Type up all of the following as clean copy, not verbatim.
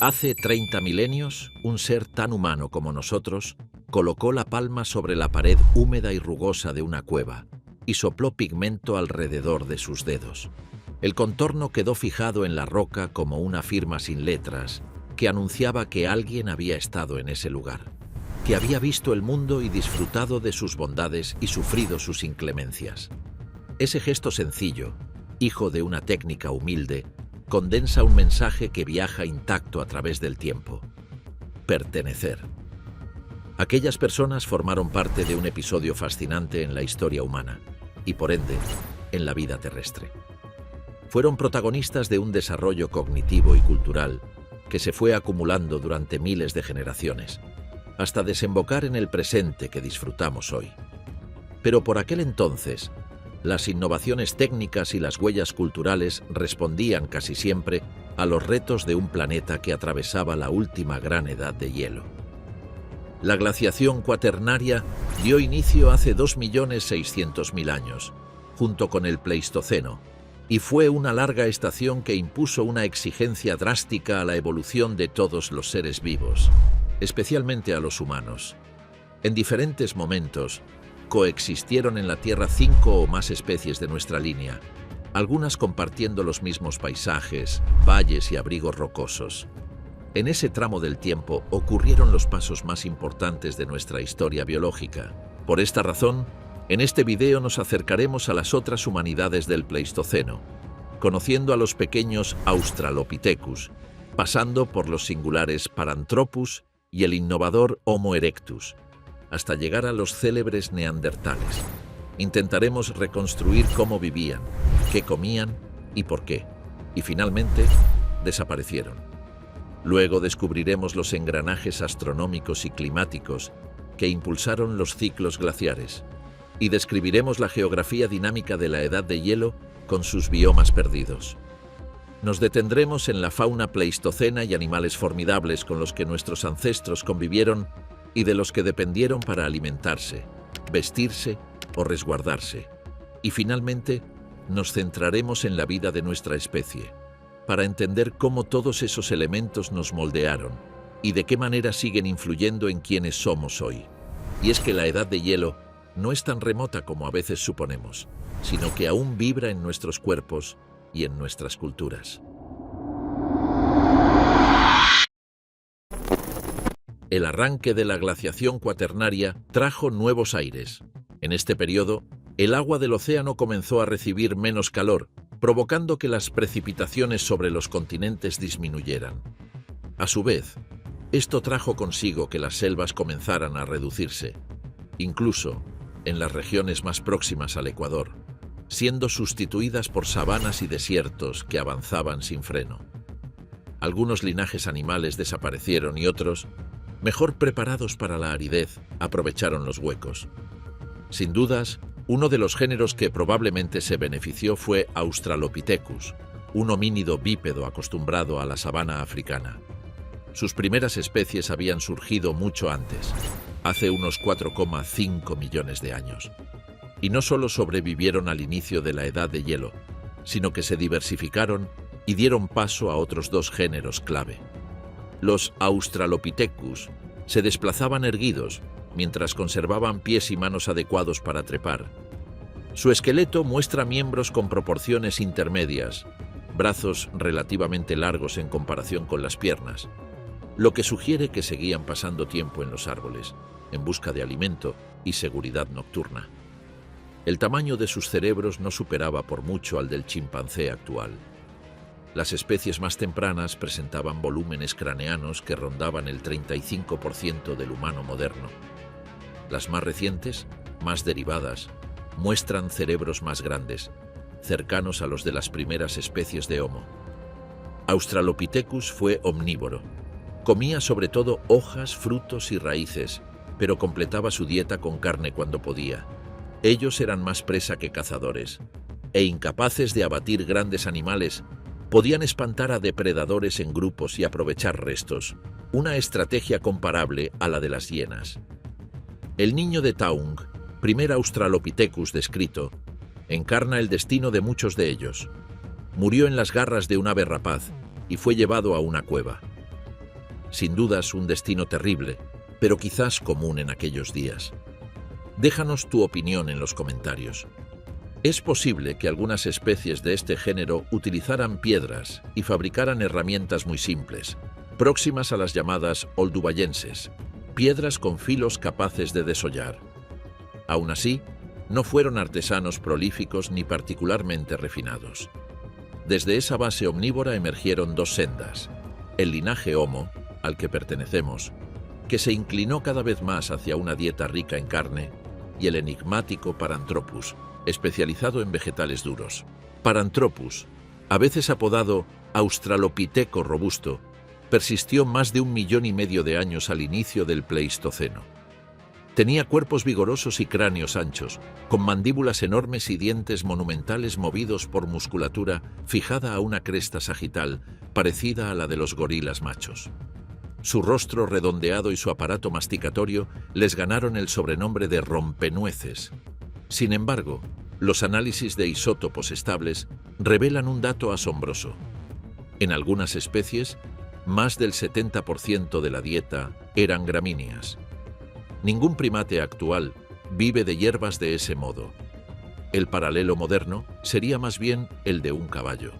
Hace 30 milenios, un ser tan humano como nosotros colocó la palma sobre la pared húmeda y rugosa de una cueva y sopló pigmento alrededor de sus dedos. El contorno quedó fijado en la roca como una firma sin letras que anunciaba que alguien había estado en ese lugar, que había visto el mundo y disfrutado de sus bondades y sufrido sus inclemencias. Ese gesto sencillo, hijo de una técnica humilde, condensa un mensaje que viaja intacto a través del tiempo: pertenecer. Aquellas personas formaron parte de un episodio fascinante en la historia humana y, por ende, en la vida terrestre. Fueron protagonistas de un desarrollo cognitivo y cultural que se fue acumulando durante miles de generaciones, hasta desembocar en el presente que disfrutamos hoy. Pero por aquel entonces, las innovaciones técnicas y las huellas culturales respondían casi siempre a los retos de un planeta que atravesaba la última gran edad de hielo. La glaciación cuaternaria dio inicio hace 2.600.000 años, junto con el Pleistoceno, y fue una larga estación que impuso una exigencia drástica a la evolución de todos los seres vivos, especialmente a los humanos. En diferentes momentos, coexistieron en la Tierra 5 o más especies de nuestra línea, algunas compartiendo los mismos paisajes, valles y abrigos rocosos. En ese tramo del tiempo ocurrieron los pasos más importantes de nuestra historia biológica. Por esta razón, en este video nos acercaremos a las otras humanidades del Pleistoceno, conociendo a los pequeños Australopithecus, pasando por los singulares Paranthropus y el innovador Homo erectus, hasta llegar a los célebres neandertales. Intentaremos reconstruir cómo vivían, qué comían y por qué, y finalmente desaparecieron. Luego descubriremos los engranajes astronómicos y climáticos que impulsaron los ciclos glaciares, y describiremos la geografía dinámica de la edad de hielo con sus biomas perdidos. Nos detendremos en la fauna pleistocena y animales formidables con los que nuestros ancestros convivieron y de los que dependieron para alimentarse, vestirse o resguardarse. Y finalmente, nos centraremos en la vida de nuestra especie, para entender cómo todos esos elementos nos moldearon y de qué manera siguen influyendo en quienes somos hoy. Y es que la edad de hielo no es tan remota como a veces suponemos, sino que aún vibra en nuestros cuerpos y en nuestras culturas. El arranque de la glaciación cuaternaria trajo nuevos aires. En este periodo, el agua del océano comenzó a recibir menos calor, provocando que las precipitaciones sobre los continentes disminuyeran. A su vez, esto trajo consigo que las selvas comenzaran a reducirse, incluso en las regiones más próximas al Ecuador, siendo sustituidas por sabanas y desiertos que avanzaban sin freno. Algunos linajes animales desaparecieron y otros, mejor preparados para la aridez, aprovecharon los huecos. Sin dudas, uno de los géneros que probablemente se benefició fue Australopithecus, un homínido bípedo acostumbrado a la sabana africana. Sus primeras especies habían surgido mucho antes, hace unos 4,5 millones de años. Y no solo sobrevivieron al inicio de la edad de hielo, sino que se diversificaron y dieron paso a otros dos géneros clave. Los Australopithecus se desplazaban erguidos, mientras conservaban pies y manos adecuados para trepar. Su esqueleto muestra miembros con proporciones intermedias, brazos relativamente largos en comparación con las piernas, lo que sugiere que seguían pasando tiempo en los árboles, en busca de alimento y seguridad nocturna. El tamaño de sus cerebros no superaba por mucho al del chimpancé actual. Las especies más tempranas presentaban volúmenes craneanos que rondaban el 35% del humano moderno. Las más recientes, más derivadas, muestran cerebros más grandes, cercanos a los de las primeras especies de Homo. Australopithecus fue omnívoro. Comía sobre todo hojas, frutos y raíces, pero completaba su dieta con carne cuando podía. Ellos eran más presa que cazadores, e incapaces de abatir grandes animales, podían espantar a depredadores en grupos y aprovechar restos, una estrategia comparable a la de las hienas. El niño de Taung, primer Australopithecus descrito, encarna el destino de muchos de ellos. Murió en las garras de un ave rapaz y fue llevado a una cueva. Sin dudas un destino terrible, pero quizás común en aquellos días. Déjanos tu opinión en los comentarios. Es posible que algunas especies de este género utilizaran piedras y fabricaran herramientas muy simples, próximas a las llamadas oldubayenses, piedras con filos capaces de desollar. Aún así, no fueron artesanos prolíficos ni particularmente refinados. Desde esa base omnívora emergieron dos sendas: el linaje Homo, al que pertenecemos, que se inclinó cada vez más hacia una dieta rica en carne, y el enigmático Paranthropus, especializado en vegetales duros. Paranthropus, a veces apodado Australopithecus robusto, persistió más de 1,5 millones de años al inicio del Pleistoceno. Tenía cuerpos vigorosos y cráneos anchos, con mandíbulas enormes y dientes monumentales movidos por musculatura fijada a una cresta sagital parecida a la de los gorilas machos. Su rostro redondeado y su aparato masticatorio les ganaron el sobrenombre de rompenueces. Sin embargo, los análisis de isótopos estables revelan un dato asombroso. En algunas especies, más del 70% de la dieta eran gramíneas. Ningún primate actual vive de hierbas de ese modo. El paralelo moderno sería más bien el de un caballo.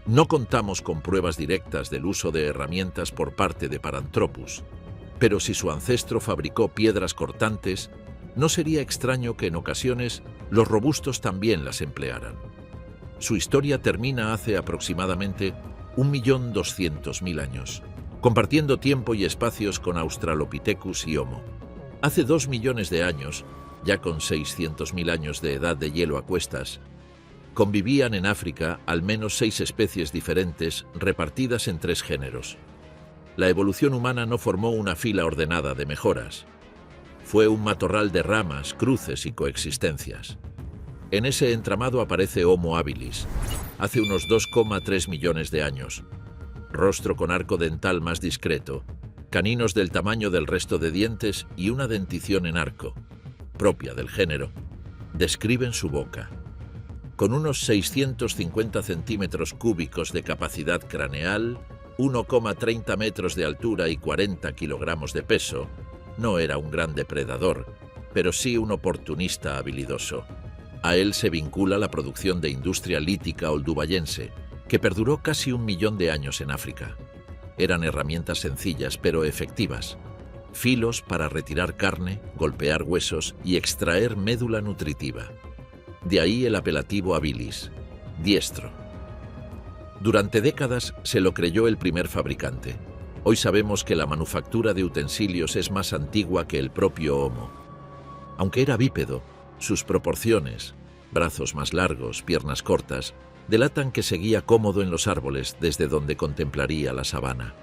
No contamos con pruebas directas del uso de herramientas por parte de Paranthropus, pero si su ancestro fabricó piedras cortantes, no sería extraño que en ocasiones los robustos también las emplearan. Su historia termina hace aproximadamente 1.200.000 años, compartiendo tiempo y espacios con Australopithecus y Homo. Hace 2 millones de años, ya con 600.000 años de edad de hielo a cuestas, convivían en África al menos 6 especies diferentes repartidas en 3 géneros. La evolución humana no formó una fila ordenada de mejoras. Fue un matorral de ramas, cruces y coexistencias. En ese entramado aparece Homo habilis, hace unos 2,3 millones de años. Rostro con arco dental más discreto, caninos del tamaño del resto de dientes y una dentición en arco, propia del género, describen su boca. Con unos 650 centímetros cúbicos de capacidad craneal, 1,30 metros de altura y 40 kilogramos de peso, no era un gran depredador, pero sí un oportunista habilidoso. A él se vincula la producción de industria lítica oldubayense, que perduró casi 1 millón de años en África. Eran herramientas sencillas pero efectivas. Filos para retirar carne, golpear huesos y extraer médula nutritiva. De ahí el apelativo habilis, diestro. Durante décadas se lo creyó el primer fabricante. Hoy sabemos que la manufactura de utensilios es más antigua que el propio Homo. Aunque era bípedo, sus proporciones, brazos más largos, piernas cortas, delatan que seguía cómodo en los árboles desde donde contemplaría la sabana.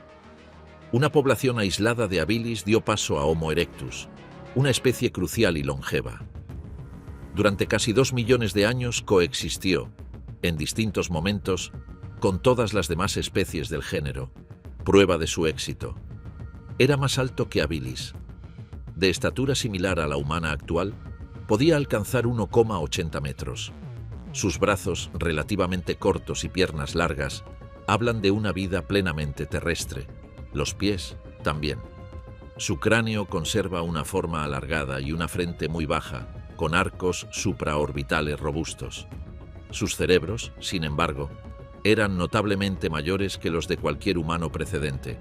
Una población aislada de habilis dio paso a Homo erectus, una especie crucial y longeva. Durante casi 2 millones de años coexistió, en distintos momentos, con todas las demás especies del género, prueba de su éxito. Era más alto que habilis. De estatura similar a la humana actual, podía alcanzar 1,80 metros. Sus brazos, relativamente cortos y piernas largas, hablan de una vida plenamente terrestre. Los pies, también. Su cráneo conserva una forma alargada y una frente muy baja, con arcos supraorbitales robustos. Sus cerebros, sin embargo, eran notablemente mayores que los de cualquier humano precedente.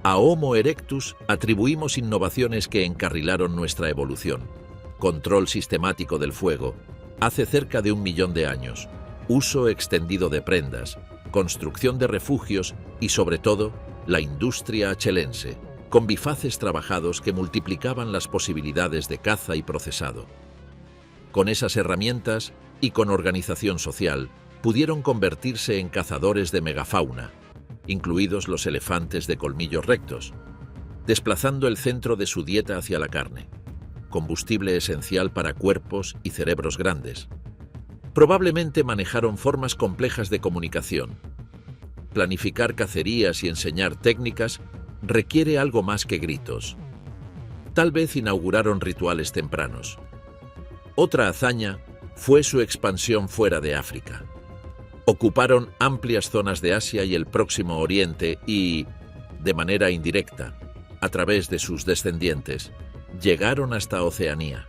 A Homo erectus atribuimos innovaciones que encarrilaron nuestra evolución. Control sistemático del fuego, hace cerca de 1 millón de años, uso extendido de prendas, construcción de refugios y, sobre todo, la industria achelense, con bifaces trabajados que multiplicaban las posibilidades de caza y procesado. Con esas herramientas y con organización social, pudieron convertirse en cazadores de megafauna, incluidos los elefantes de colmillos rectos, desplazando el centro de su dieta hacia la carne, combustible esencial para cuerpos y cerebros grandes. Probablemente manejaron formas complejas de comunicación. Planificar cacerías y enseñar técnicas requiere algo más que gritos. Tal vez inauguraron rituales tempranos. Otra hazaña fue su expansión fuera de África. Ocuparon amplias zonas de Asia y el Próximo Oriente y, de manera indirecta, a través de sus descendientes, llegaron hasta Oceanía.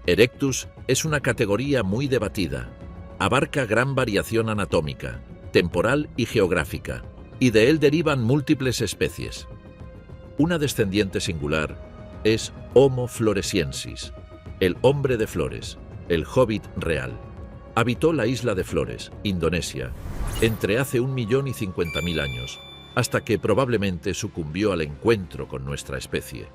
Erectus es una categoría muy debatida. Abarca gran variación anatómica, temporal y geográfica, y de él derivan múltiples especies. Una descendiente singular es Homo floresiensis, el hombre de flores, el hobbit real. Habitó la isla de Flores, Indonesia, entre hace 1.050.000 años, hasta que probablemente sucumbió al encuentro con nuestra especie.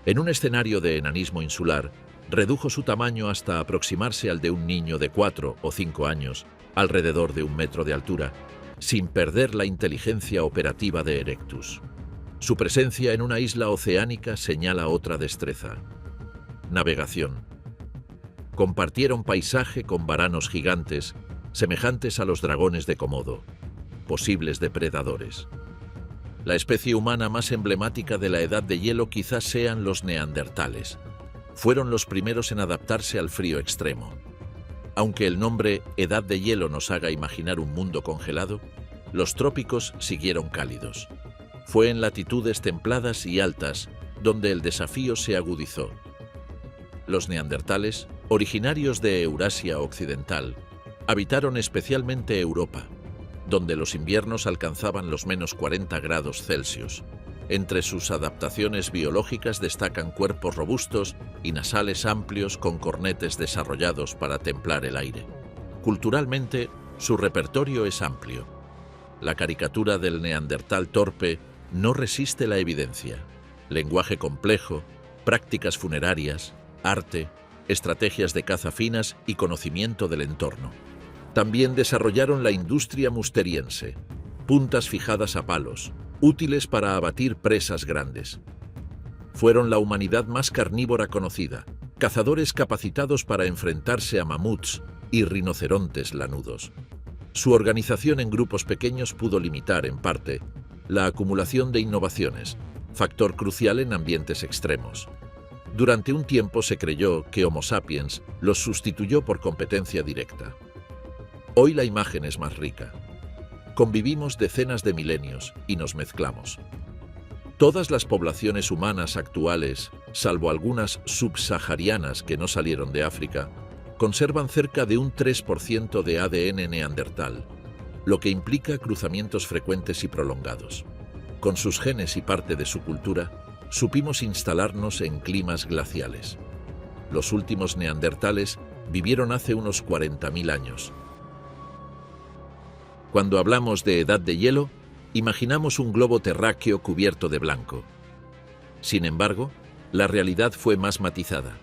En un escenario de enanismo insular, redujo su tamaño hasta aproximarse al de un niño de 4 o 5 años, alrededor de 1 metro de altura, sin perder la inteligencia operativa de Erectus. Su presencia en una isla oceánica señala otra destreza: navegación. Compartieron paisaje con varanos gigantes, semejantes a los dragones de Komodo, posibles depredadores. La especie humana más emblemática de la Edad de Hielo quizás sean los neandertales. Fueron los primeros en adaptarse al frío extremo. Aunque el nombre Edad de Hielo nos haga imaginar un mundo congelado, los trópicos siguieron cálidos. Fue en latitudes templadas y altas donde el desafío se agudizó. Los neandertales, originarios de Eurasia Occidental, habitaron especialmente Europa, donde los inviernos alcanzaban los -40 grados Celsius. Entre sus adaptaciones biológicas destacan cuerpos robustos y nasales amplios con cornetes desarrollados para templar el aire. Culturalmente, su repertorio es amplio. La caricatura del neandertal torpe no resiste la evidencia. Lenguaje complejo, prácticas funerarias, arte, estrategias de caza finas y conocimiento del entorno. También desarrollaron la industria musteriense, puntas fijadas a palos, útiles para abatir presas grandes. Fueron la humanidad más carnívora conocida, cazadores capacitados para enfrentarse a mamuts y rinocerontes lanudos. Su organización en grupos pequeños pudo limitar, en parte, la acumulación de innovaciones, factor crucial en ambientes extremos. Durante un tiempo se creyó que Homo sapiens los sustituyó por competencia directa. Hoy la imagen es más rica. Convivimos decenas de milenios y nos mezclamos. Todas las poblaciones humanas actuales, salvo algunas subsaharianas que no salieron de África, conservan cerca de un 3% de ADN neandertal, lo que implica cruzamientos frecuentes y prolongados. Con sus genes y parte de su cultura, supimos instalarnos en climas glaciales. Los últimos neandertales vivieron hace unos 40.000 años. Cuando hablamos de edad de hielo, imaginamos un globo terráqueo cubierto de blanco. Sin embargo, la realidad fue más matizada.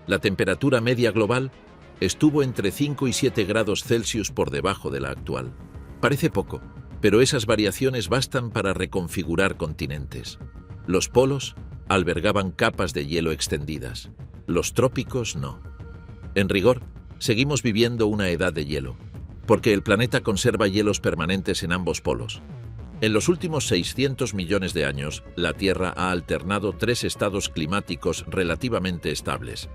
La temperatura media global estuvo entre 5 y 7 grados Celsius por debajo de la actual. Parece poco, pero esas variaciones bastan para reconfigurar continentes. Los polos albergaban capas de hielo extendidas, los trópicos no. En rigor, seguimos viviendo una edad de hielo, porque el planeta conserva hielos permanentes en ambos polos. En los últimos 600 millones de años, la Tierra ha alternado 3 estados climáticos relativamente estables: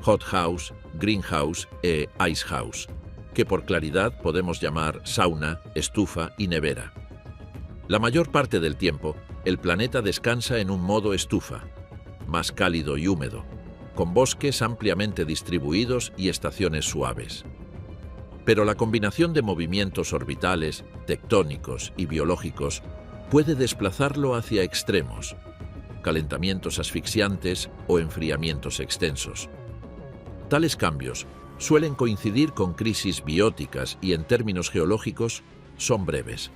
hothouse, greenhouse e icehouse, que por claridad podemos llamar sauna, estufa y nevera. La mayor parte del tiempo, el planeta descansa en un modo estufa, más cálido y húmedo, con bosques ampliamente distribuidos y estaciones suaves. Pero la combinación de movimientos orbitales, tectónicos y biológicos puede desplazarlo hacia extremos, calentamientos asfixiantes o enfriamientos extensos. Tales cambios suelen coincidir con crisis bióticas y, en términos geológicos, son breves.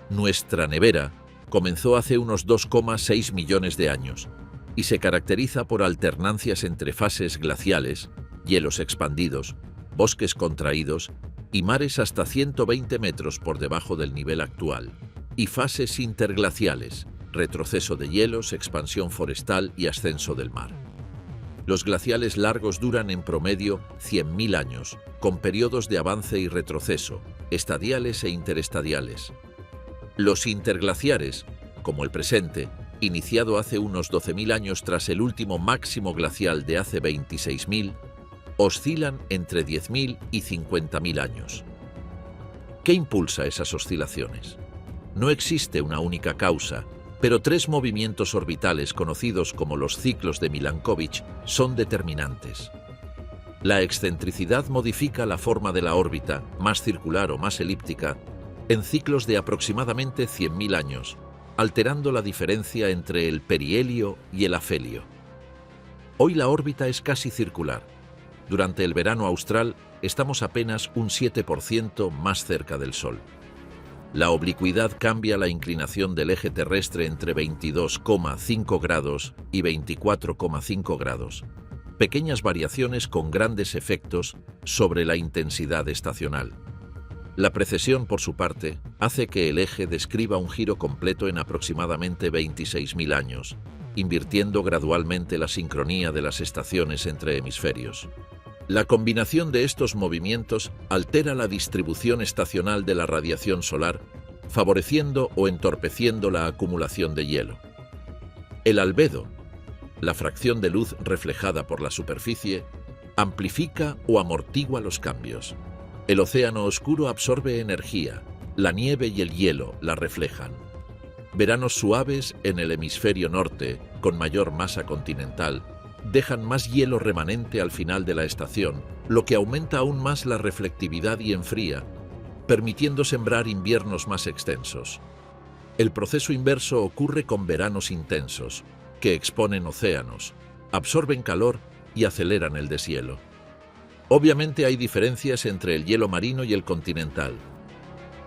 Nuestra nevera comenzó hace unos 2,6 millones de años y se caracteriza por alternancias entre fases glaciales, hielos expandidos, bosques contraídos y mares hasta 120 metros por debajo del nivel actual, y fases interglaciales, retroceso de hielos, expansión forestal y ascenso del mar. Los glaciales largos duran en promedio 100.000 años, con periodos de avance y retroceso, estadiales e interestadiales. Los interglaciares, como el presente, iniciado hace unos 12.000 años tras el último máximo glacial de hace 26.000, oscilan entre 10.000 y 50.000 años. ¿Qué impulsa esas oscilaciones? No existe una única causa, Pero tres movimientos orbitales conocidos como los ciclos de Milankovitch son determinantes. La excentricidad modifica la forma de la órbita, más circular o más elíptica, en ciclos de aproximadamente 100.000 años, alterando la diferencia entre el perihelio y el afelio. Hoy la órbita es casi circular. Durante el verano austral estamos apenas un 7% más cerca del Sol. La oblicuidad cambia la inclinación del eje terrestre entre 22,5 grados y 24,5 grados. Pequeñas variaciones con grandes efectos sobre la intensidad estacional. La precesión, por su parte, hace que el eje describa un giro completo en aproximadamente 26.000 años, invirtiendo gradualmente la sincronía de las estaciones entre hemisferios. La combinación de estos movimientos altera la distribución estacional de la radiación solar, favoreciendo o entorpeciendo la acumulación de hielo. El albedo, la fracción de luz reflejada por la superficie, amplifica o amortigua los cambios. El océano oscuro absorbe energía, la nieve y el hielo la reflejan. Veranos suaves en el hemisferio norte, con mayor masa continental, dejan más hielo remanente al final de la estación, lo que aumenta aún más la reflectividad y enfría, permitiendo sembrar inviernos más extensos. El proceso inverso ocurre con veranos intensos, que exponen océanos, absorben calor y aceleran el deshielo. Obviamente hay diferencias entre el hielo marino y el continental.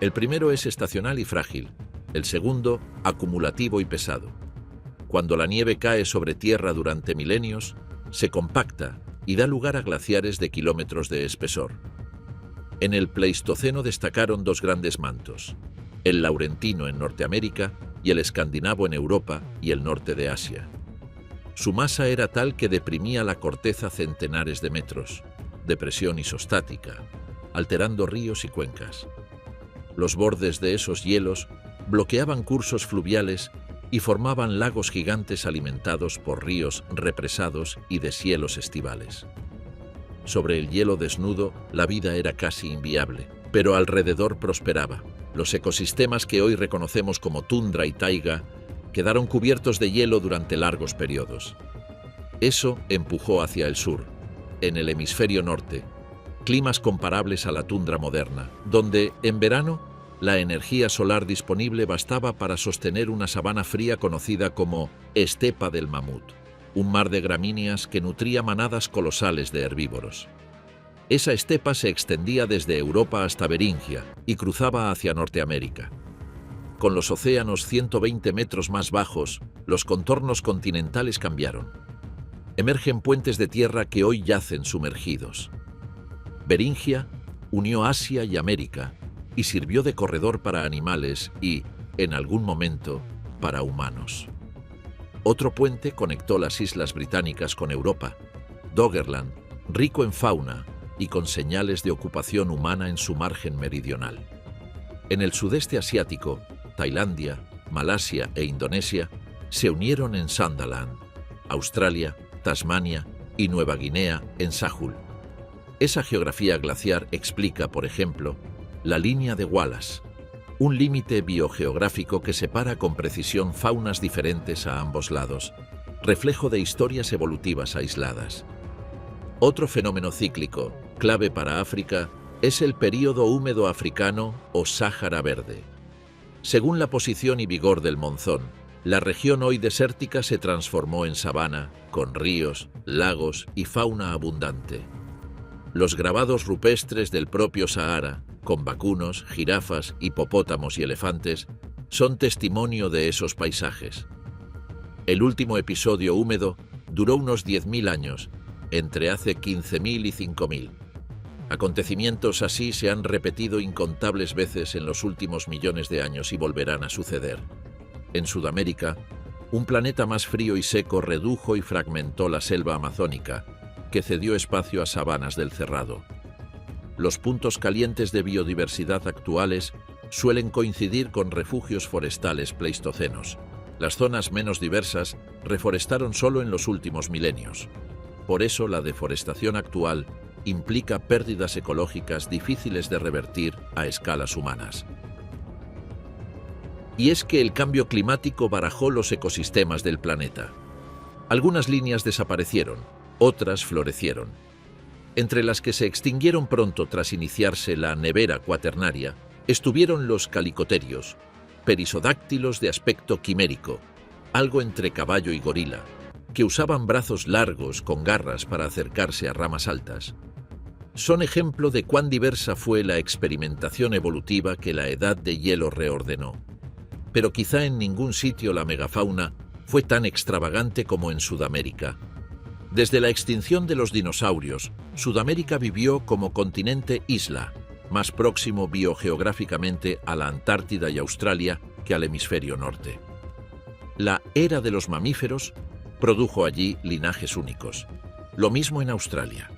El primero es estacional y frágil, el segundo, acumulativo y pesado. Cuando la nieve cae sobre tierra durante milenios, se compacta y da lugar a glaciares de kilómetros de espesor. En el Pleistoceno destacaron dos grandes mantos, el laurentino en Norteamérica y el escandinavo en Europa y el norte de Asia. Su masa era tal que deprimía la corteza centenares de metros, depresión isostática, alterando ríos y cuencas. Los bordes de esos hielos bloqueaban cursos fluviales y formaban lagos gigantes alimentados por ríos represados y deshielos estivales. Sobre el hielo desnudo, la vida era casi inviable, pero alrededor prosperaba. Los ecosistemas que hoy reconocemos como tundra y taiga quedaron cubiertos de hielo durante largos periodos. Eso empujó hacia el sur, en el hemisferio norte, climas comparables a la tundra moderna, donde, en verano, la energía solar disponible bastaba para sostener una sabana fría conocida como estepa del mamut, un mar de gramíneas que nutría manadas colosales de herbívoros. Esa estepa se extendía desde Europa hasta Beringia y cruzaba hacia Norteamérica. Con los océanos 120 metros más bajos, los contornos continentales cambiaron. Emergen puentes de tierra que hoy yacen sumergidos. Beringia unió Asia y América y sirvió de corredor para animales y, en algún momento, para humanos. Otro puente conectó las islas británicas con Europa, Doggerland, rico en fauna y con señales de ocupación humana en su margen meridional. En el sudeste asiático, Tailandia, Malasia e Indonesia se unieron en Sundaland, Australia, Tasmania y Nueva Guinea en Sahul. Esa geografía glaciar explica, por ejemplo, la línea de Wallace, un límite biogeográfico que separa con precisión faunas diferentes a ambos lados, reflejo de historias evolutivas aisladas. Otro fenómeno cíclico, clave para África, es el período húmedo africano o Sáhara Verde. Según la posición y vigor del monzón, la región hoy desértica se transformó en sabana, con ríos, lagos y fauna abundante. Los grabados rupestres del propio Sahara, con vacunos, jirafas, hipopótamos y elefantes, son testimonio de esos paisajes. El último episodio húmedo duró unos 10.000 años, entre hace 15.000 y 5.000. Acontecimientos así se han repetido incontables veces en los últimos millones de años y volverán a suceder. En Sudamérica, un planeta más frío y seco redujo y fragmentó la selva amazónica, que cedió espacio a sabanas del Cerrado. Los puntos calientes de biodiversidad actuales suelen coincidir con refugios forestales pleistocenos. Las zonas menos diversas reforestaron solo en los últimos milenios. Por eso la deforestación actual implica pérdidas ecológicas difíciles de revertir a escalas humanas. Y es que el cambio climático barajó los ecosistemas del planeta. Algunas líneas desaparecieron, otras florecieron. Entre las que se extinguieron pronto tras iniciarse la nevera cuaternaria, estuvieron los calicoterios, perisodáctilos de aspecto quimérico, algo entre caballo y gorila, que usaban brazos largos con garras para acercarse a ramas altas. Son ejemplo de cuán diversa fue la experimentación evolutiva que la edad de hielo reordenó. Pero quizá en ningún sitio la megafauna fue tan extravagante como en Sudamérica. Desde la extinción de los dinosaurios, Sudamérica vivió como continente isla, más próximo biogeográficamente a la Antártida y Australia que al hemisferio norte. La era de los mamíferos produjo allí linajes únicos. Lo mismo en Australia.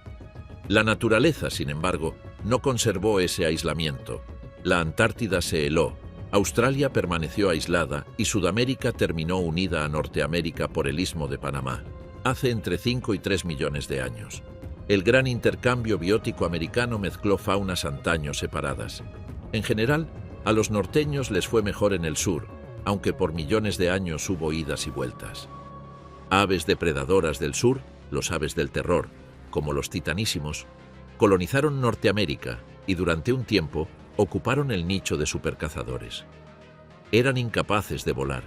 La naturaleza, sin embargo, no conservó ese aislamiento. La Antártida se heló, Australia permaneció aislada y Sudamérica terminó unida a Norteamérica por el Istmo de Panamá, hace entre 5 y 3 millones de años. El gran intercambio biótico americano mezcló faunas antaño separadas. En general, a los norteños les fue mejor en el sur, aunque por millones de años hubo idas y vueltas. Aves depredadoras del sur, los aves del terror, como los titanísimos, colonizaron Norteamérica y durante un tiempo ocuparon el nicho de supercazadores. Eran incapaces de volar,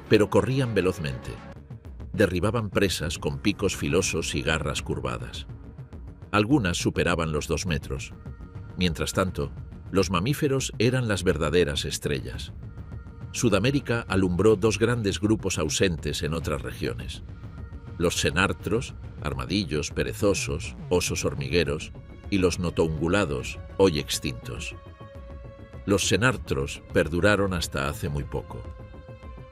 pero corrían velozmente. Derribaban presas con picos filosos y garras curvadas. Algunas superaban los 2 metros. Mientras tanto, los mamíferos eran las verdaderas estrellas. Sudamérica alumbró 2 grandes grupos ausentes en otras regiones. Los xenartros, armadillos, perezosos, osos hormigueros, y los notoungulados, hoy extintos. Los xenartros perduraron hasta hace muy poco.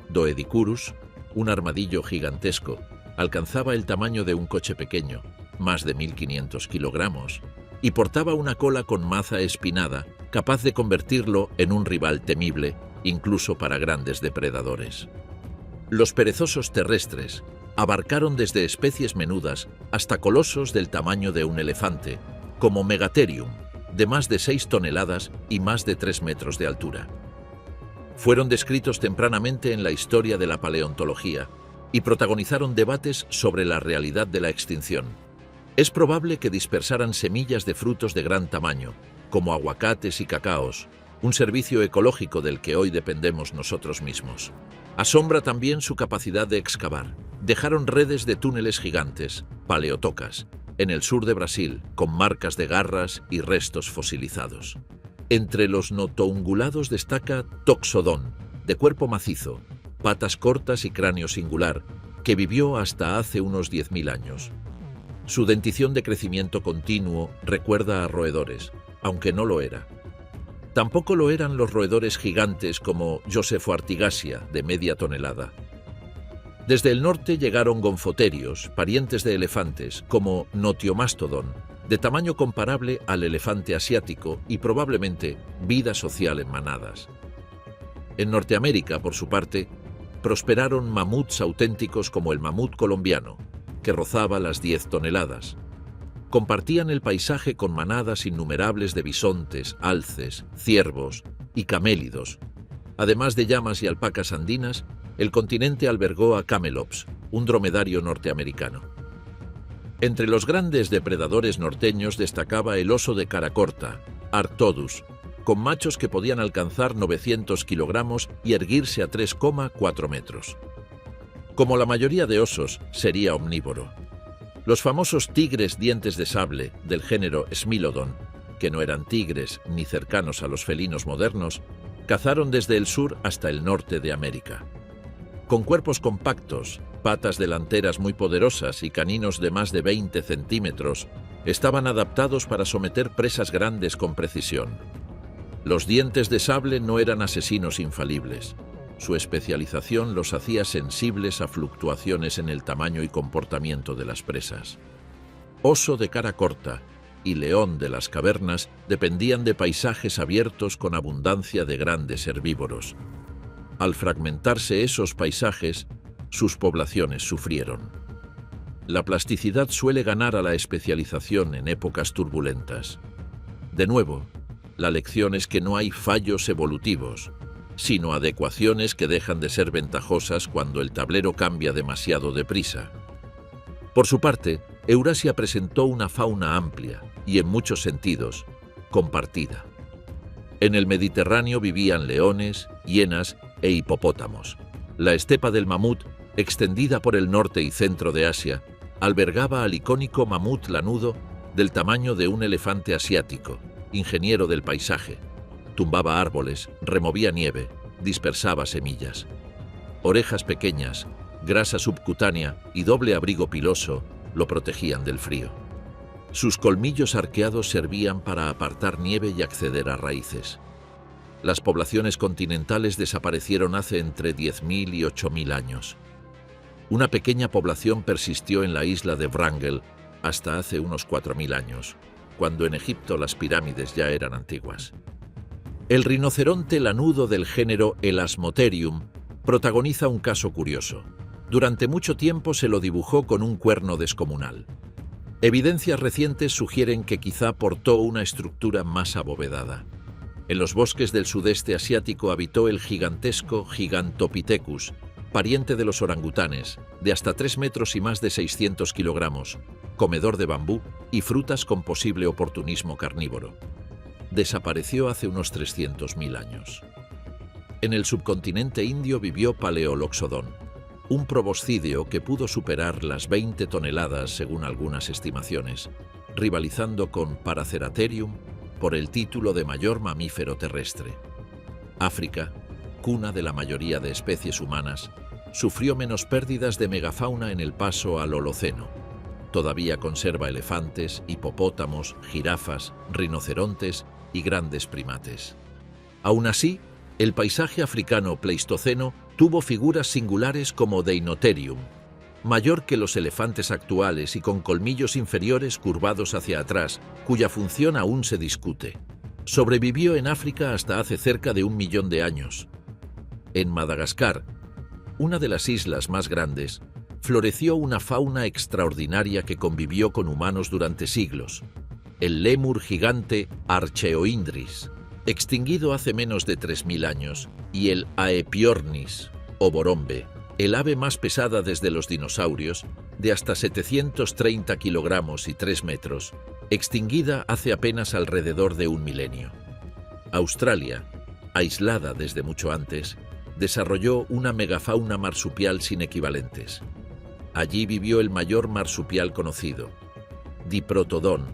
Doedicurus, un armadillo gigantesco, alcanzaba el tamaño de un coche pequeño, más de 1.500 kilogramos, y portaba una cola con maza espinada, capaz de convertirlo en un rival temible, incluso para grandes depredadores. Los perezosos terrestres abarcaron desde especies menudas hasta colosos del tamaño de un elefante, como Megatherium, de más de 6 toneladas y más de 3 metros de altura. Fueron descritos tempranamente en la historia de la paleontología y protagonizaron debates sobre la realidad de la extinción. Es probable que dispersaran semillas de frutos de gran tamaño, como aguacates y cacaos, un servicio ecológico del que hoy dependemos nosotros mismos. Asombra también su capacidad de excavar. Dejaron redes de túneles gigantes, paleotocas, en el sur de Brasil, con marcas de garras y restos fosilizados. Entre los notoungulados destaca Toxodon, de cuerpo macizo, patas cortas y cráneo singular, que vivió hasta hace unos 10.000 años. Su dentición de crecimiento continuo recuerda a roedores, aunque no lo era. Tampoco lo eran los roedores gigantes como Josephoartigasia, de media tonelada. Desde el norte llegaron gonfoterios, parientes de elefantes, como Notiomastodon, de tamaño comparable al elefante asiático y probablemente vida social en manadas. En Norteamérica, por su parte, prosperaron mamuts auténticos como el mamut colombiano, que rozaba las 10 toneladas. Compartían el paisaje con manadas innumerables de bisontes, alces, ciervos y camélidos. Además de llamas y alpacas andinas, el continente albergó a camelops, un dromedario norteamericano. Entre los grandes depredadores norteños destacaba el oso de cara corta, Arctodus, con machos que podían alcanzar 900 kilogramos y erguirse a 3,4 metros. Como la mayoría de osos, sería omnívoro. Los famosos tigres dientes de sable del género Smilodon, que no eran tigres ni cercanos a los felinos modernos, cazaron desde el sur hasta el norte de América. Con cuerpos compactos, patas delanteras muy poderosas y caninos de más de 20 centímetros, estaban adaptados para someter presas grandes con precisión. Los dientes de sable no eran asesinos infalibles. Su especialización los hacía sensibles a fluctuaciones en el tamaño y comportamiento de las presas. Oso de cara corta y león de las cavernas dependían de paisajes abiertos con abundancia de grandes herbívoros. Al fragmentarse esos paisajes, sus poblaciones sufrieron. La plasticidad suele ganar a la especialización en épocas turbulentas. De nuevo, la lección es que no hay fallos evolutivos, sino adecuaciones que dejan de ser ventajosas cuando el tablero cambia demasiado deprisa. Por su parte, Eurasia presentó una fauna amplia y, en muchos sentidos, compartida. En el Mediterráneo vivían leones, hienas e hipopótamos. La estepa del mamut, extendida por el norte y centro de Asia, albergaba al icónico mamut lanudo del tamaño de un elefante asiático, ingeniero del paisaje. Tumbaba árboles, removía nieve, dispersaba semillas. Orejas pequeñas, grasa subcutánea y doble abrigo piloso lo protegían del frío. Sus colmillos arqueados servían para apartar nieve y acceder a raíces. Las poblaciones continentales desaparecieron hace entre 10.000 y 8.000 años. Una pequeña población persistió en la isla de Wrangel hasta hace unos 4.000 años, cuando en Egipto las pirámides ya eran antiguas. El rinoceronte lanudo del género Elasmotherium protagoniza un caso curioso. Durante mucho tiempo se lo dibujó con un cuerno descomunal. Evidencias recientes sugieren que quizá portó una estructura más abovedada. En los bosques del sudeste asiático habitó el gigantesco Gigantopithecus, pariente de los orangutanes, de hasta 3 metros y más de 600 kilogramos, comedor de bambú y frutas con posible oportunismo carnívoro. Desapareció hace unos 300.000 años. En el subcontinente indio vivió Paleoloxodon, un proboscideo que pudo superar las 20 toneladas según algunas estimaciones, rivalizando con Paraceratherium por el título de mayor mamífero terrestre. África, cuna de la mayoría de especies humanas, sufrió menos pérdidas de megafauna en el paso al Holoceno. Todavía conserva elefantes, hipopótamos, jirafas, rinocerontes y grandes primates. Aún así, el paisaje africano pleistoceno tuvo figuras singulares como Deinotherium, mayor que los elefantes actuales y con colmillos inferiores curvados hacia atrás, cuya función aún se discute. Sobrevivió en África hasta hace cerca de 1 millón de años. En Madagascar, una de las islas más grandes, floreció una fauna extraordinaria que convivió con humanos durante siglos. El lémur gigante Archaeoindris, extinguido hace menos de 3.000 años, y el Aepyornis, o borombe, el ave más pesada desde los dinosaurios, de hasta 730 kilogramos y 3 metros, extinguida hace apenas alrededor de 1 milenio. Australia, aislada desde mucho antes, desarrolló una megafauna marsupial sin equivalentes. Allí vivió el mayor marsupial conocido, Diprotodon,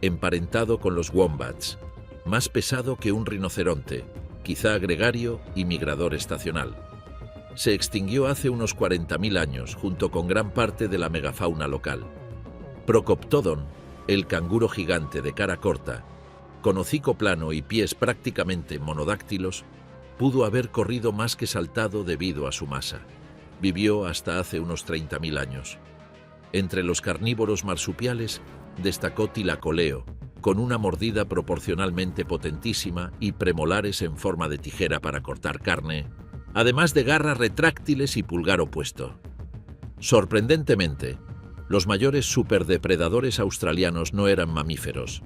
emparentado con los wombats, más pesado que un rinoceronte, quizá gregario y migrador estacional. Se extinguió hace unos 40.000 años junto con gran parte de la megafauna local. Procoptodon, el canguro gigante de cara corta, con hocico plano y pies prácticamente monodáctilos, pudo haber corrido más que saltado debido a su masa. Vivió hasta hace unos 30.000 años. Entre los carnívoros marsupiales destacó Thylacoleo, con una mordida proporcionalmente potentísima y premolares en forma de tijera para cortar carne, además de garras retráctiles y pulgar opuesto. Sorprendentemente, los mayores superdepredadores australianos no eran mamíferos.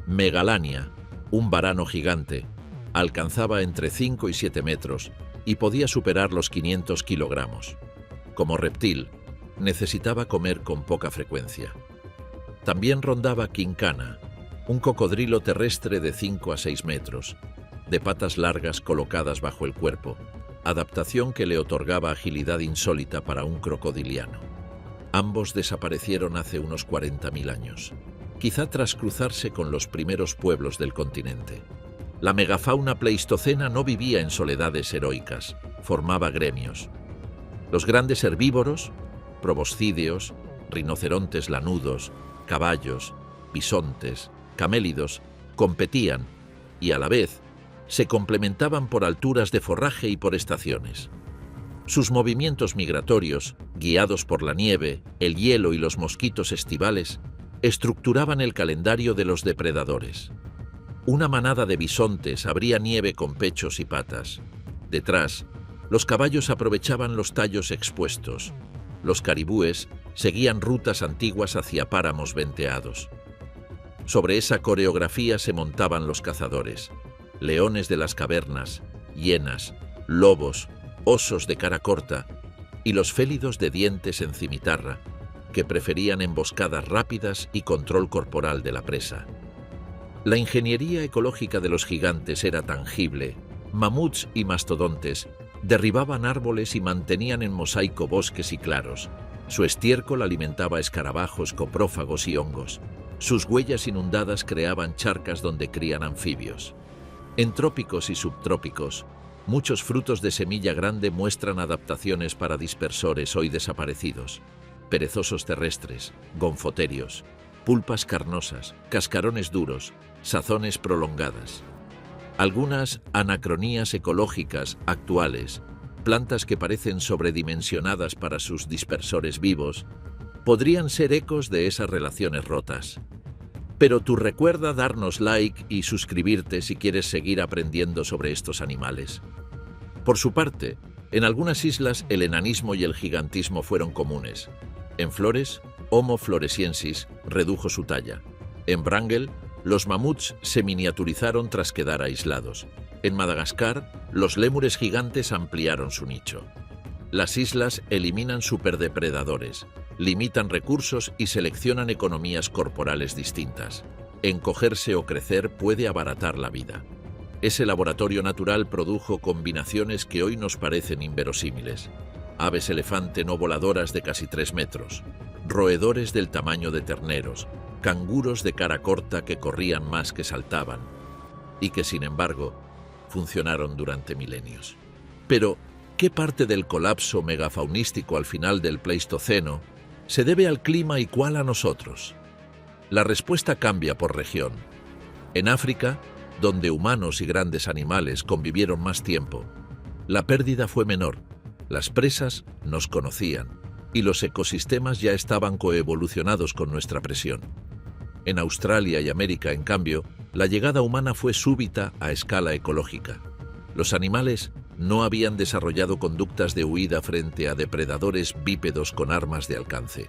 Megalania, un varano gigante, alcanzaba entre 5 y 7 metros y podía superar los 500 kilogramos. Como reptil, necesitaba comer con poca frecuencia. También rondaba Quincana, un cocodrilo terrestre de 5 a 6 metros, de patas largas colocadas bajo el cuerpo, adaptación que le otorgaba agilidad insólita para un crocodiliano. Ambos desaparecieron hace unos 40.000 años, quizá tras cruzarse con los primeros pueblos del continente. La megafauna pleistocena no vivía en soledades heroicas, formaba gremios. Los grandes herbívoros, proboscídeos, rinocerontes lanudos, caballos, bisontes, camélidos, competían y a la vez se complementaban por alturas de forraje y por estaciones. Sus movimientos migratorios, guiados por la nieve, el hielo y los mosquitos estivales, estructuraban el calendario de los depredadores. Una manada de bisontes abría nieve con pechos y patas. Detrás, los caballos aprovechaban los tallos expuestos. Los caribúes seguían rutas antiguas hacia páramos venteados. Sobre esa coreografía se montaban los cazadores, leones de las cavernas, hienas, lobos, osos de cara corta y los félidos de dientes en cimitarra, que preferían emboscadas rápidas y control corporal de la presa. La ingeniería ecológica de los gigantes era tangible. Mamuts y mastodontes derribaban árboles y mantenían en mosaico bosques y claros. Su estiércol alimentaba escarabajos, coprófagos y hongos. Sus huellas inundadas creaban charcas donde crían anfibios. En trópicos y subtrópicos, muchos frutos de semilla grande muestran adaptaciones para dispersores hoy desaparecidos. Perezosos terrestres, gonfoterios, pulpas carnosas, cascarones duros, sazones prolongadas. Algunas anacronías ecológicas actuales, plantas que parecen sobredimensionadas para sus dispersores vivos, podrían ser ecos de esas relaciones rotas. Pero tú recuerda darnos like y suscribirte si quieres seguir aprendiendo sobre estos animales. Por su parte, en algunas islas el enanismo y el gigantismo fueron comunes. En Flores, Homo floresiensis redujo su talla. En Wrangel, los mamuts se miniaturizaron tras quedar aislados. En Madagascar, los lémures gigantes ampliaron su nicho. Las islas eliminan superdepredadores, limitan recursos y seleccionan economías corporales distintas. Encogerse o crecer puede abaratar la vida. Ese laboratorio natural produjo combinaciones que hoy nos parecen inverosímiles. Aves elefante no voladoras de casi 3 metros, roedores del tamaño de terneros, canguros de cara corta que corrían más que saltaban, y que, sin embargo, funcionaron durante milenios. Pero, ¿qué parte del colapso megafaunístico al final del Pleistoceno se debe al clima y cuál a nosotros? La respuesta cambia por región. En África, donde humanos y grandes animales convivieron más tiempo, la pérdida fue menor, las presas nos conocían y los ecosistemas ya estaban coevolucionados con nuestra presión. En Australia y América, en cambio, la llegada humana fue súbita a escala ecológica. Los animales no habían desarrollado conductas de huida frente a depredadores bípedos con armas de alcance.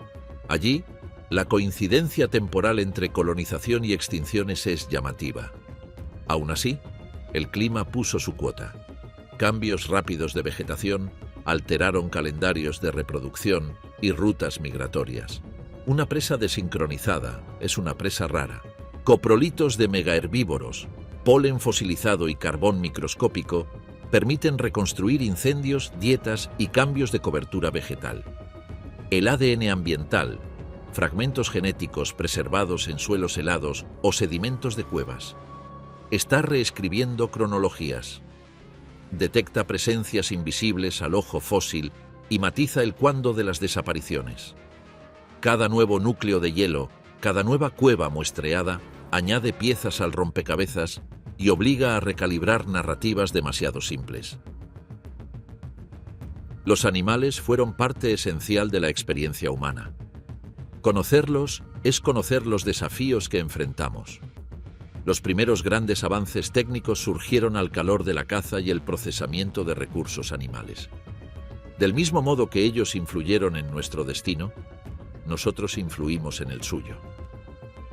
Allí, la coincidencia temporal entre colonización y extinciones es llamativa. Aún así, el clima puso su cuota. Cambios rápidos de vegetación alteraron calendarios de reproducción y rutas migratorias. Una presa desincronizada es una presa rara. Coprolitos de megaherbívoros, polen fosilizado y carbón microscópico permiten reconstruir incendios, dietas y cambios de cobertura vegetal. El ADN ambiental, fragmentos genéticos preservados en suelos helados o sedimentos de cuevas, está reescribiendo cronologías. Detecta presencias invisibles al ojo fósil y matiza el cuándo de las desapariciones. Cada nuevo núcleo de hielo, cada nueva cueva muestreada, añade piezas al rompecabezas y obliga a recalibrar narrativas demasiado simples. Los animales fueron parte esencial de la experiencia humana. Conocerlos es conocer los desafíos que enfrentamos. Los primeros grandes avances técnicos surgieron al calor de la caza y el procesamiento de recursos animales. Del mismo modo que ellos influyeron en nuestro destino, nosotros influimos en el suyo.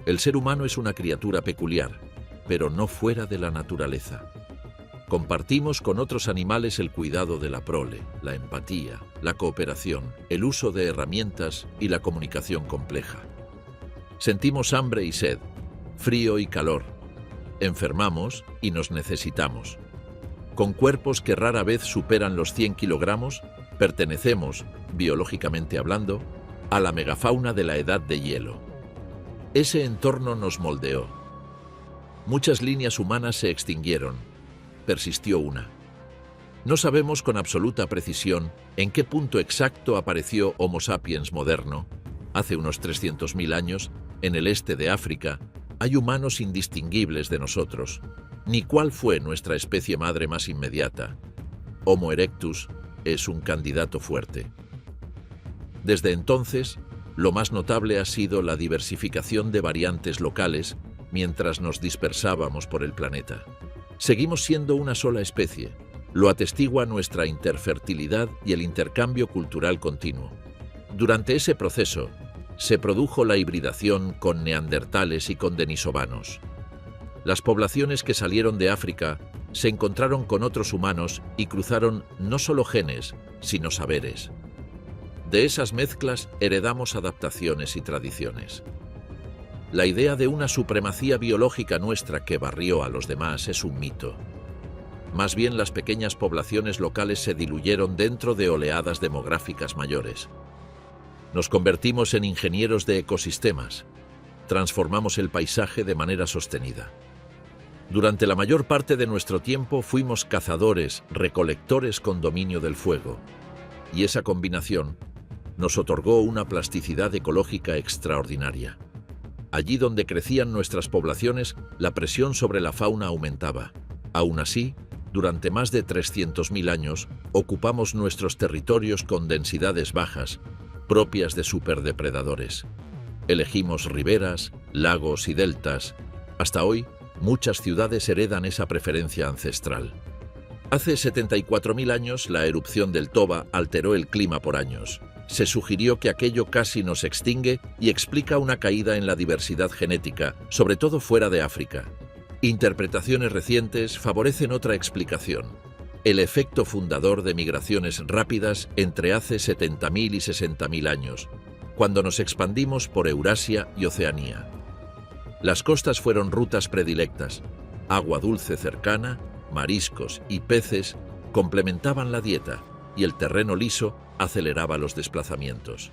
El ser humano es una criatura peculiar, pero no fuera de la naturaleza. Compartimos con otros animales el cuidado de la prole, la empatía, la cooperación, el uso de herramientas y la comunicación compleja. Sentimos hambre y sed, frío y calor. Enfermamos y nos necesitamos. Con cuerpos que rara vez superan los 100 kilogramos, pertenecemos, biológicamente hablando, a la megafauna de la edad de hielo. Ese entorno nos moldeó. Muchas líneas humanas se extinguieron. Persistió una. No sabemos con absoluta precisión en qué punto exacto apareció Homo sapiens moderno. Hace unos 300.000 años, en el este de África, hay humanos indistinguibles de nosotros, ni cuál fue nuestra especie madre más inmediata. Homo erectus es un candidato fuerte. Desde entonces, lo más notable ha sido la diversificación de variantes locales mientras nos dispersábamos por el planeta. Seguimos siendo una sola especie. Lo atestigua nuestra interfertilidad y el intercambio cultural continuo. Durante ese proceso, se produjo la hibridación con neandertales y con denisovanos. Las poblaciones que salieron de África se encontraron con otros humanos y cruzaron no solo genes, sino saberes. De esas mezclas heredamos adaptaciones y tradiciones. La idea de una supremacía biológica nuestra que barrió a los demás es un mito. Más bien, las pequeñas poblaciones locales se diluyeron dentro de oleadas demográficas mayores. Nos convertimos en ingenieros de ecosistemas. Transformamos el paisaje de manera sostenida. Durante la mayor parte de nuestro tiempo fuimos cazadores, recolectores con dominio del fuego. Y esa combinación nos otorgó una plasticidad ecológica extraordinaria. Allí donde crecían nuestras poblaciones, la presión sobre la fauna aumentaba. Aún así, durante más de 300.000 años, ocupamos nuestros territorios con densidades bajas, propias de superdepredadores. Elegimos riberas, lagos y deltas. Hasta hoy, muchas ciudades heredan esa preferencia ancestral. Hace 74.000 años, la erupción del Toba alteró el clima por años. Se sugirió que aquello casi nos extingue y explica una caída en la diversidad genética, sobre todo fuera de África. Interpretaciones recientes favorecen otra explicación: el efecto fundador de migraciones rápidas entre hace 70.000 y 60.000 años, cuando nos expandimos por Eurasia y Oceanía. Las costas fueron rutas predilectas. Agua dulce cercana, mariscos y peces complementaban la dieta, y el terreno liso aceleraba los desplazamientos.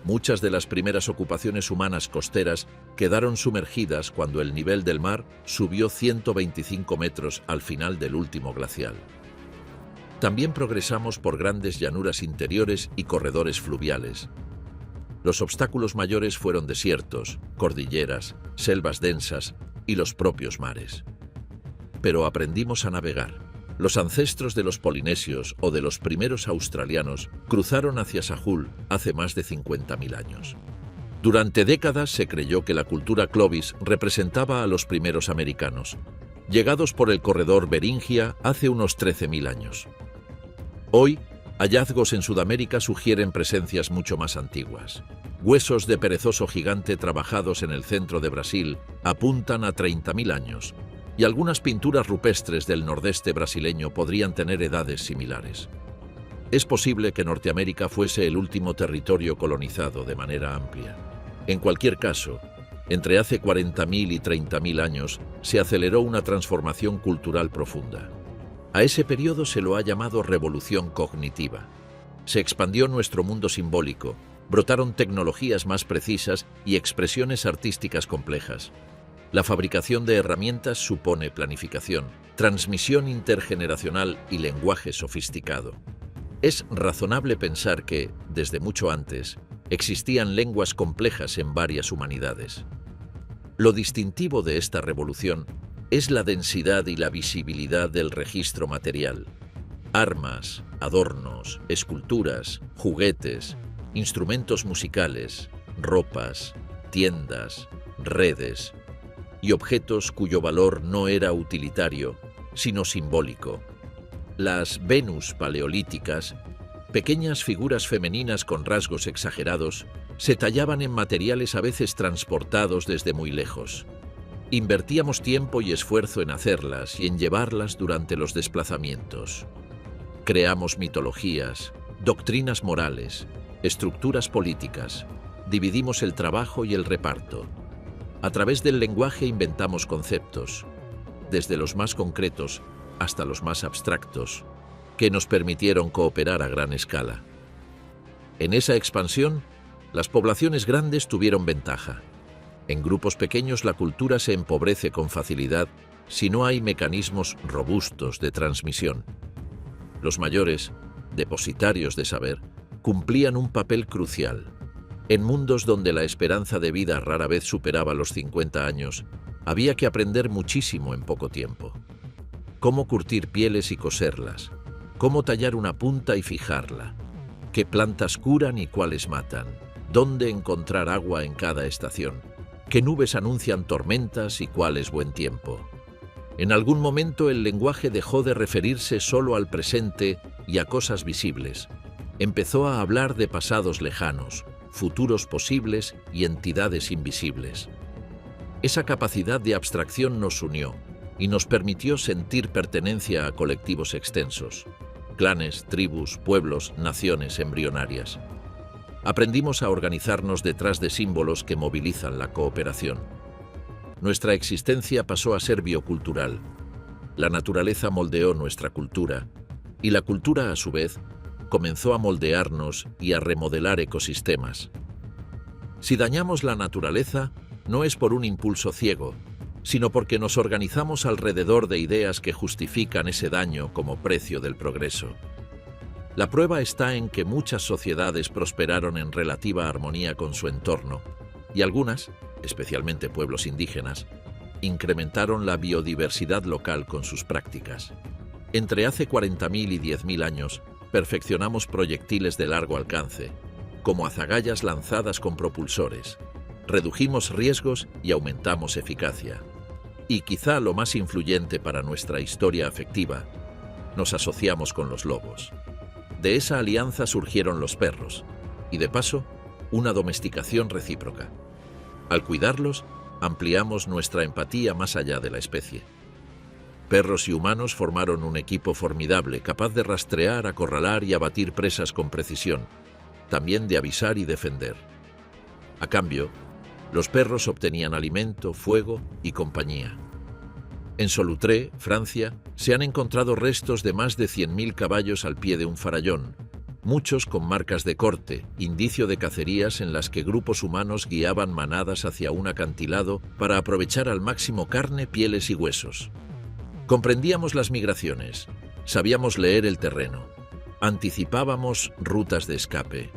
Muchas de las primeras ocupaciones humanas costeras quedaron sumergidas cuando el nivel del mar subió 125 metros al final del último glacial. También progresamos por grandes llanuras interiores y corredores fluviales. Los obstáculos mayores fueron desiertos, cordilleras, selvas densas y los propios mares. Pero aprendimos a navegar. Los ancestros de los polinesios o de los primeros australianos cruzaron hacia Sahul hace más de 50.000 años. Durante décadas se creyó que la cultura Clovis representaba a los primeros americanos, llegados por el corredor Beringia hace unos 13.000 años. Hoy, hallazgos en Sudamérica sugieren presencias mucho más antiguas. Huesos de perezoso gigante trabajados en el centro de Brasil apuntan a 30.000 años, y algunas pinturas rupestres del nordeste brasileño podrían tener edades similares. Es posible que Norteamérica fuese el último territorio colonizado de manera amplia. En cualquier caso, entre hace 40.000 y 30.000 años se aceleró una transformación cultural profunda. A ese periodo se lo ha llamado revolución cognitiva. Se expandió nuestro mundo simbólico, brotaron tecnologías más precisas y expresiones artísticas complejas. La fabricación de herramientas supone planificación, transmisión intergeneracional y lenguaje sofisticado. Es razonable pensar que, desde mucho antes, existían lenguas complejas en varias humanidades. Lo distintivo de esta revolución es la densidad y la visibilidad del registro material. Armas, adornos, esculturas, juguetes, instrumentos musicales, ropas, tiendas, redes y objetos cuyo valor no era utilitario, sino simbólico. Las Venus paleolíticas, pequeñas figuras femeninas con rasgos exagerados, se tallaban en materiales a veces transportados desde muy lejos. Invertíamos tiempo y esfuerzo en hacerlas y en llevarlas durante los desplazamientos. Creamos mitologías, doctrinas morales, estructuras políticas, dividimos el trabajo y el reparto. A través del lenguaje inventamos conceptos, desde los más concretos hasta los más abstractos, que nos permitieron cooperar a gran escala. En esa expansión, las poblaciones grandes tuvieron ventaja. En grupos pequeños la cultura se empobrece con facilidad si no hay mecanismos robustos de transmisión. Los mayores, depositarios de saber, cumplían un papel crucial. En mundos donde la esperanza de vida rara vez superaba los 50 años, había que aprender muchísimo en poco tiempo. Cómo curtir pieles y coserlas, cómo tallar una punta y fijarla, qué plantas curan y cuáles matan, dónde encontrar agua en cada estación, qué nubes anuncian tormentas y cuál es buen tiempo. En algún momento el lenguaje dejó de referirse solo al presente y a cosas visibles. Empezó a hablar de pasados lejanos, futuros posibles y entidades invisibles. Esa capacidad de abstracción nos unió, y nos permitió sentir pertenencia a colectivos extensos, clanes, tribus, pueblos, naciones embrionarias. Aprendimos a organizarnos detrás de símbolos que movilizan la cooperación. Nuestra existencia pasó a ser biocultural. La naturaleza moldeó nuestra cultura, y la cultura, a su vez, comenzó a moldearnos y a remodelar ecosistemas. Si dañamos la naturaleza, no es por un impulso ciego, sino porque nos organizamos alrededor de ideas que justifican ese daño como precio del progreso. La prueba está en que muchas sociedades prosperaron en relativa armonía con su entorno, y algunas, especialmente pueblos indígenas, incrementaron la biodiversidad local con sus prácticas. Entre hace 40.000 y 10.000 años, perfeccionamos proyectiles de largo alcance, como azagallas lanzadas con propulsores. Redujimos riesgos y aumentamos eficacia. Y quizá lo más influyente para nuestra historia afectiva, nos asociamos con los lobos. De esa alianza surgieron los perros, y de paso, una domesticación recíproca. Al cuidarlos, ampliamos nuestra empatía más allá de la especie. Perros y humanos formaron un equipo formidable, capaz de rastrear, acorralar y abatir presas con precisión, también de avisar y defender. A cambio, los perros obtenían alimento, fuego y compañía. En Solutré, Francia, se han encontrado restos de más de 100.000 caballos al pie de un farallón, muchos con marcas de corte, indicio de cacerías en las que grupos humanos guiaban manadas hacia un acantilado para aprovechar al máximo carne, pieles y huesos. Comprendíamos las migraciones, sabíamos leer el terreno, anticipábamos rutas de escape.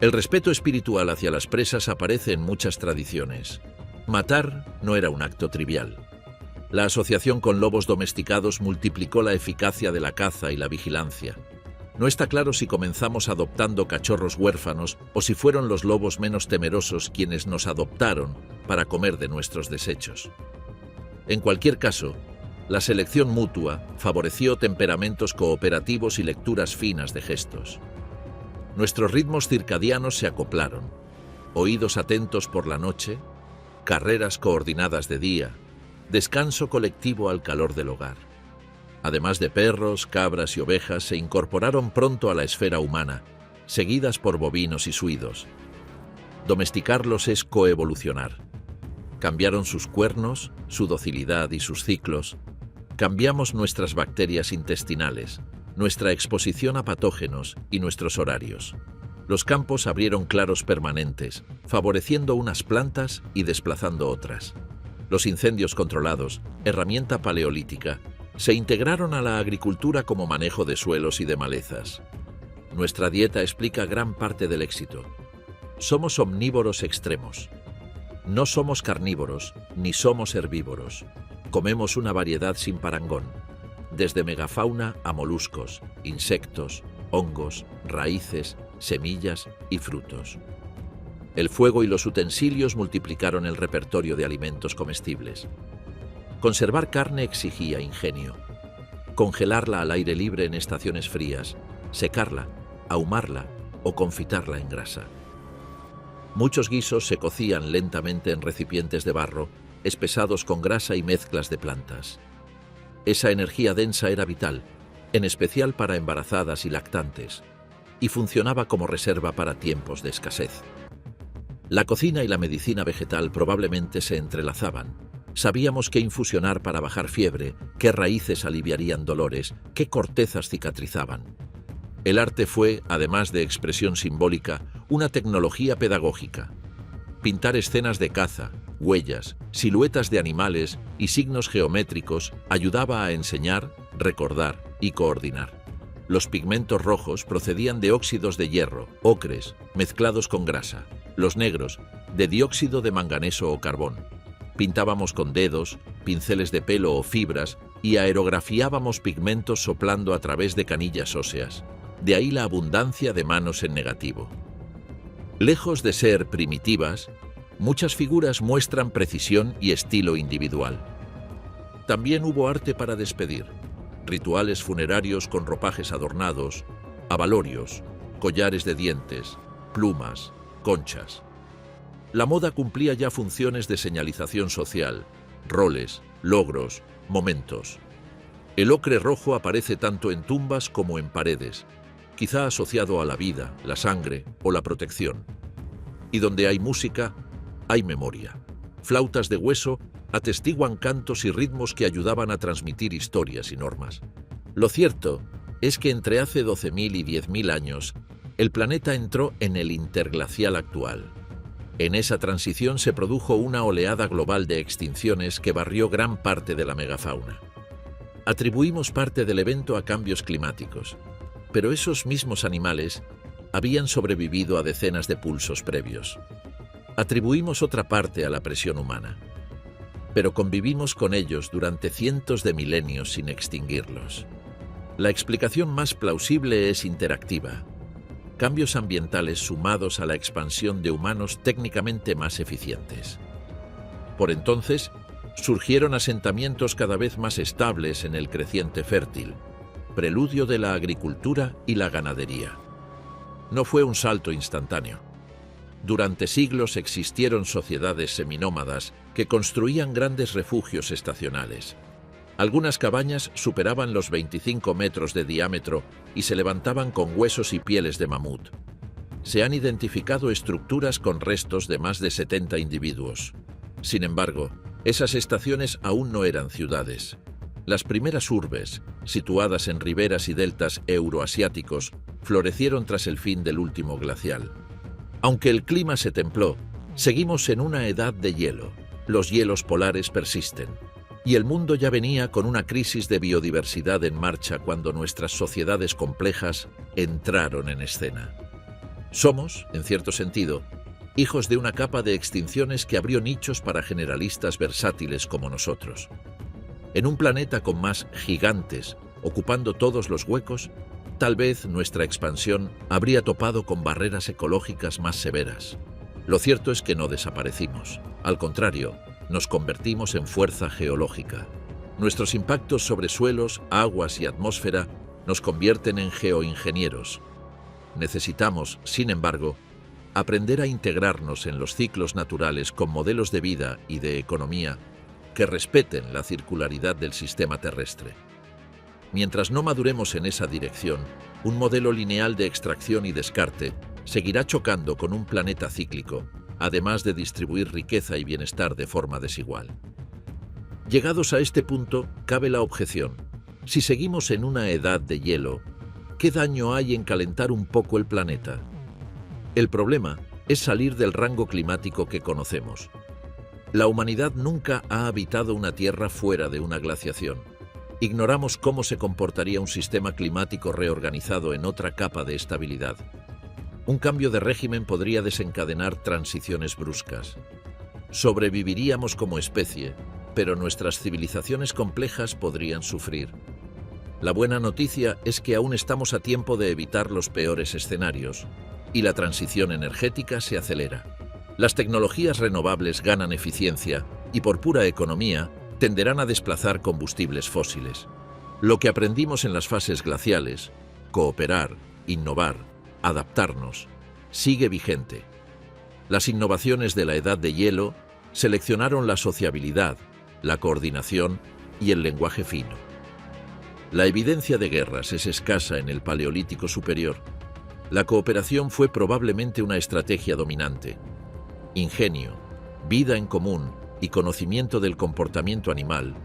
El respeto espiritual hacia las presas aparece en muchas tradiciones. Matar no era un acto trivial. La asociación con lobos domesticados multiplicó la eficacia de la caza y la vigilancia. No está claro si comenzamos adoptando cachorros huérfanos o si fueron los lobos menos temerosos quienes nos adoptaron para comer de nuestros desechos. En cualquier caso, la selección mutua favoreció temperamentos cooperativos y lecturas finas de gestos. Nuestros ritmos circadianos se acoplaron, oídos atentos por la noche, carreras coordinadas de día, descanso colectivo al calor del hogar. Además de perros, cabras y ovejas, se incorporaron pronto a la esfera humana, seguidas por bovinos y suidos. Domesticarlos es coevolucionar. Cambiaron sus cuernos, su docilidad y sus ciclos. Cambiamos nuestras bacterias intestinales, nuestra exposición a patógenos y nuestros horarios. Los campos abrieron claros permanentes, favoreciendo unas plantas y desplazando otras. Los incendios controlados, herramienta paleolítica, se integraron a la agricultura como manejo de suelos y de malezas. Nuestra dieta explica gran parte del éxito. Somos omnívoros extremos. No somos carnívoros, ni somos herbívoros. Comemos una variedad sin parangón, desde megafauna a moluscos, insectos, hongos, raíces, semillas y frutos. El fuego y los utensilios multiplicaron el repertorio de alimentos comestibles. Conservar carne exigía ingenio. Congelarla al aire libre en estaciones frías, secarla, ahumarla o confitarla en grasa. Muchos guisos se cocían lentamente en recipientes de barro, espesados con grasa y mezclas de plantas. Esa energía densa era vital, en especial para embarazadas y lactantes, y funcionaba como reserva para tiempos de escasez. La cocina y la medicina vegetal probablemente se entrelazaban. Sabíamos qué infusionar para bajar fiebre, qué raíces aliviarían dolores, qué cortezas cicatrizaban. El arte fue, además de expresión simbólica, una tecnología pedagógica. Pintar escenas de caza, huellas, siluetas de animales y signos geométricos ayudaba a enseñar, recordar y coordinar. Los pigmentos rojos procedían de óxidos de hierro, ocres, mezclados con grasa. Los negros, de dióxido de manganeso o carbón. Pintábamos con dedos, pinceles de pelo o fibras y aerografiábamos pigmentos soplando a través de canillas óseas. De ahí la abundancia de manos en negativo. Lejos de ser primitivas, muchas figuras muestran precisión y estilo individual. También hubo arte para despedir, rituales funerarios con ropajes adornados, abalorios, collares de dientes, plumas, conchas. La moda cumplía ya funciones de señalización social, roles, logros, Momentos. El ocre rojo aparece tanto en tumbas como en paredes, quizá asociado a la vida, la sangre o la protección. Y donde hay música, hay memoria. Flautas de hueso atestiguan cantos y ritmos que ayudaban a transmitir historias y normas. Lo cierto es que entre hace 12.000 y 10.000 años, el planeta entró en el interglacial actual. En esa transición se produjo una oleada global de extinciones que barrió gran parte de la megafauna. Atribuimos parte del evento a cambios climáticos, pero esos mismos animales habían sobrevivido a decenas de pulsos previos. Atribuimos otra parte a la presión humana, pero convivimos con ellos durante cientos de milenios sin extinguirlos. La explicación más plausible es interactiva. Cambios ambientales sumados a la expansión de humanos técnicamente más eficientes. Por entonces, surgieron asentamientos cada vez más estables en el creciente fértil, preludio de la agricultura y la ganadería. No fue un salto instantáneo. Durante siglos existieron sociedades seminómadas que construían grandes refugios estacionales. Algunas cabañas superaban los 25 metros de diámetro y se levantaban con huesos y pieles de mamut. Se han identificado estructuras con restos de más de 70 individuos. Sin embargo, esas estaciones aún no eran ciudades. Las primeras urbes, situadas en riberas y deltas euroasiáticos, florecieron tras el fin del último glacial. Aunque el clima se templó, seguimos en una edad de hielo. Los hielos polares persisten. Y el mundo ya venía con una crisis de biodiversidad en marcha cuando nuestras sociedades complejas entraron en escena. Somos, en cierto sentido, hijos de una capa de extinciones que abrió nichos para generalistas versátiles como nosotros. En un planeta con más gigantes ocupando todos los huecos, tal vez nuestra expansión habría topado con barreras ecológicas más severas. Lo cierto es que no desaparecimos. Al contrario, nos convertimos en fuerza geológica. Nuestros impactos sobre suelos, aguas y atmósfera nos convierten en geoingenieros. Necesitamos, sin embargo, aprender a integrarnos en los ciclos naturales con modelos de vida y de economía que respeten la circularidad del sistema terrestre. Mientras no maduremos en esa dirección, un modelo lineal de extracción y descarte seguirá chocando con un planeta cíclico, además de distribuir riqueza y bienestar de forma desigual. Llegados a este punto, cabe la objeción: si seguimos en una edad de hielo, ¿qué daño hay en calentar un poco el planeta? El problema es salir del rango climático que conocemos. La humanidad nunca ha habitado una Tierra fuera de una glaciación. Ignoramos cómo se comportaría un sistema climático reorganizado en otra capa de estabilidad. Un cambio de régimen podría desencadenar transiciones bruscas. Sobreviviríamos como especie, pero nuestras civilizaciones complejas podrían sufrir. La buena noticia es que aún estamos a tiempo de evitar los peores escenarios, y la transición energética se acelera. Las tecnologías renovables ganan eficiencia y por pura economía tenderán a desplazar combustibles fósiles. Lo que aprendimos en las fases glaciales, cooperar, innovar, adaptarnos, sigue vigente. Las innovaciones de la edad de hielo seleccionaron la sociabilidad, la coordinación y el lenguaje fino. La evidencia de guerras es escasa en el Paleolítico Superior. La cooperación fue probablemente una estrategia dominante. Ingenio, vida en común y conocimiento del comportamiento animal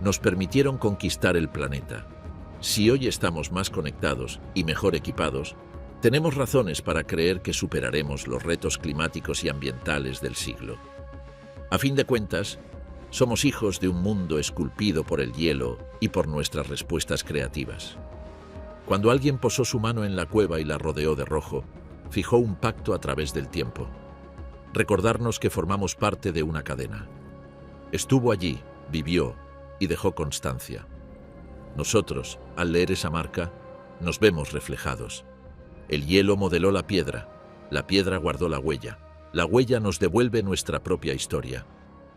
nos permitieron conquistar el planeta. Si hoy estamos más conectados y mejor equipados, tenemos razones para creer que superaremos los retos climáticos y ambientales del siglo. A fin de cuentas, somos hijos de un mundo esculpido por el hielo y por nuestras respuestas creativas. Cuando alguien posó su mano en la cueva y la rodeó de rojo, fijó un pacto a través del tiempo. Recordarnos que formamos parte de una cadena. Estuvo allí, vivió y dejó constancia. Nosotros, al leer esa marca, nos vemos reflejados. El hielo modeló la piedra guardó la huella nos devuelve nuestra propia historia,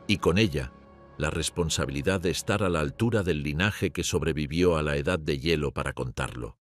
y con ella, la responsabilidad de estar a la altura del linaje que sobrevivió a la edad de hielo para contarlo.